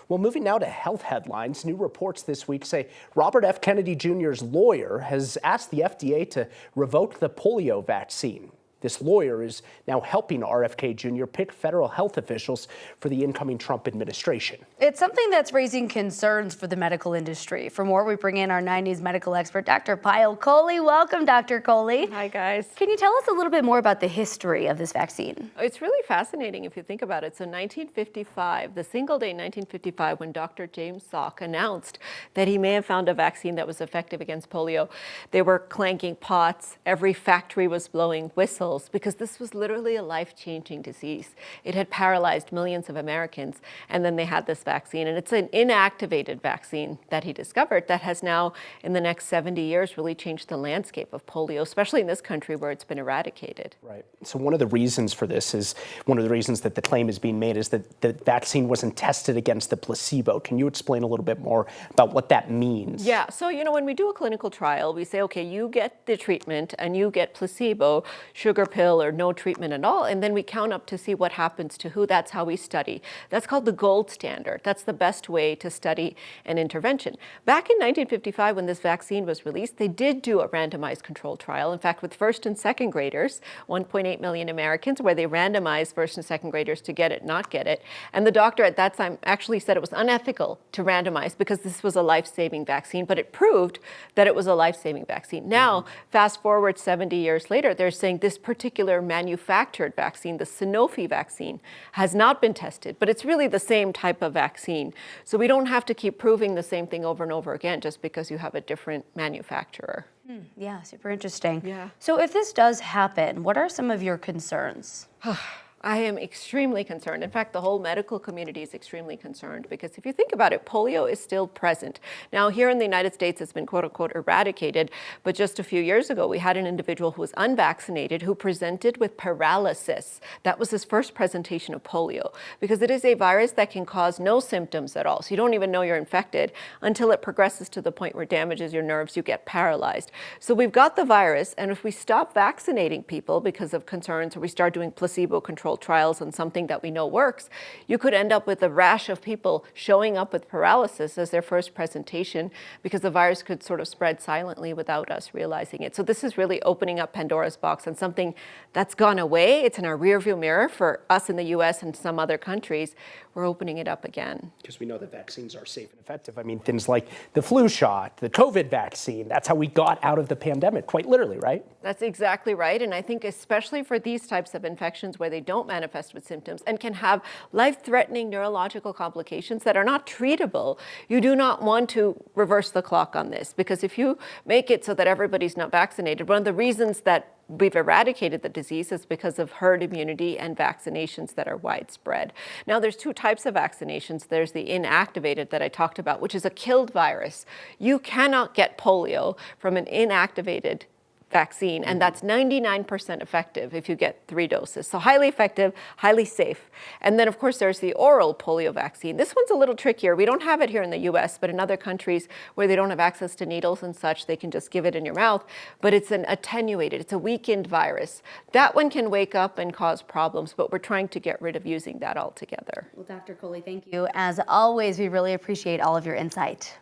Well, moving now to health headlines, new reports this week say Robert F. Kennedy Jr.'s lawyer has asked the FDA to revoke the polio vaccine. This lawyer is now helping RFK Jr. pick federal health officials for the incoming Trump administration. It's something that's raising concerns for the medical industry. For more, we bring in our 90s medical expert, Dr. Payal Kohli. Welcome, Dr. Kohli. Hi, guys. Can you tell us a little bit more about the history of this vaccine? It's really fascinating if you think about it. So 1955, the single day 1955, when Dr. James Salk announced that he may have found a vaccine that was effective against polio, they were clanking pots. Every factory was blowing whistles, because this was literally a life-changing disease. It had paralyzed millions of Americans, and then they had this vaccine, and it's an inactivated vaccine that he discovered that has now, in the next 70 years, really changed the landscape of polio, especially in this country where it's been eradicated. Right. So one of the reasons for this is, one of the reasons that the claim is being made is that the vaccine wasn't tested against the placebo. Can you explain a little bit more about what that means? Yeah, so when we do a clinical trial, we say, okay, you get the treatment and you get placebo, sugar pill or no treatment at all, and then we count up to see what happens to who. That's how we study. That's called the gold standard. That's the best way to study an intervention. Back in 1955, when this vaccine was released, they did do a randomized controlled trial, in fact, with first and second graders, 1.8 million Americans, where they randomized first and second graders to get it, not get it. And the doctor at that time actually said it was unethical to randomize because this was a life-saving vaccine, but it proved that it was a life-saving vaccine. Now, fast forward 70 years later, they're saying this particular manufactured vaccine, the Sanofi vaccine, has not been tested, but it's really the same type of vaccine. So we don't have to keep proving the same thing over and over again just because you have a different manufacturer. Yeah, super interesting. Yeah. So if this does happen, what are some of your concerns? I am extremely concerned. In fact, the whole medical community is extremely concerned because if you think about it, polio is still present. Now, here in the United States, it's been quote unquote eradicated, but just a few years ago, we had an individual who was unvaccinated who presented with paralysis. That was his first presentation of polio because it is a virus that can cause no symptoms at all. So you don't even know you're infected until it progresses to the point where it damages your nerves, you get paralyzed. So we've got the virus, and if we stop vaccinating people because of concerns or we start doing placebo-controlled trials on something that we know works, you could end up with a rash of people showing up with paralysis as their first presentation because the virus could sort of spread silently without us realizing it. So this is really opening up Pandora's box and something that's gone away. It's in our rearview mirror for us in the US and some other countries. We're opening it up again. Because we know that vaccines are safe and effective. I mean, things like the flu shot, the COVID vaccine, that's how we got out of the pandemic, quite literally, right? That's exactly right. And I think especially for these types of infections where they don't manifest with symptoms and can have life-threatening neurological complications that are not treatable, you do not want to reverse the clock on this. Because if you make it so that everybody's not vaccinated, one of the reasons that we've eradicated the disease is because of herd immunity and vaccinations that are widespread. Now, there's two types of vaccinations. There's the inactivated that I talked about, which is a killed virus. You cannot get polio from an inactivated vaccine, and that's 99% effective if you get 3 doses. So highly effective, highly safe. And then, of course, there's the oral polio vaccine. This one's a little trickier. We don't have it here in the US, but in other countries where they don't have access to needles and such, they can just give it in your mouth. But it's an attenuated, it's a weakened virus. That one can wake up and cause problems, but we're trying to get rid of using that altogether. Well, Dr. Kohli, thank you. As always, we really appreciate all of your insight.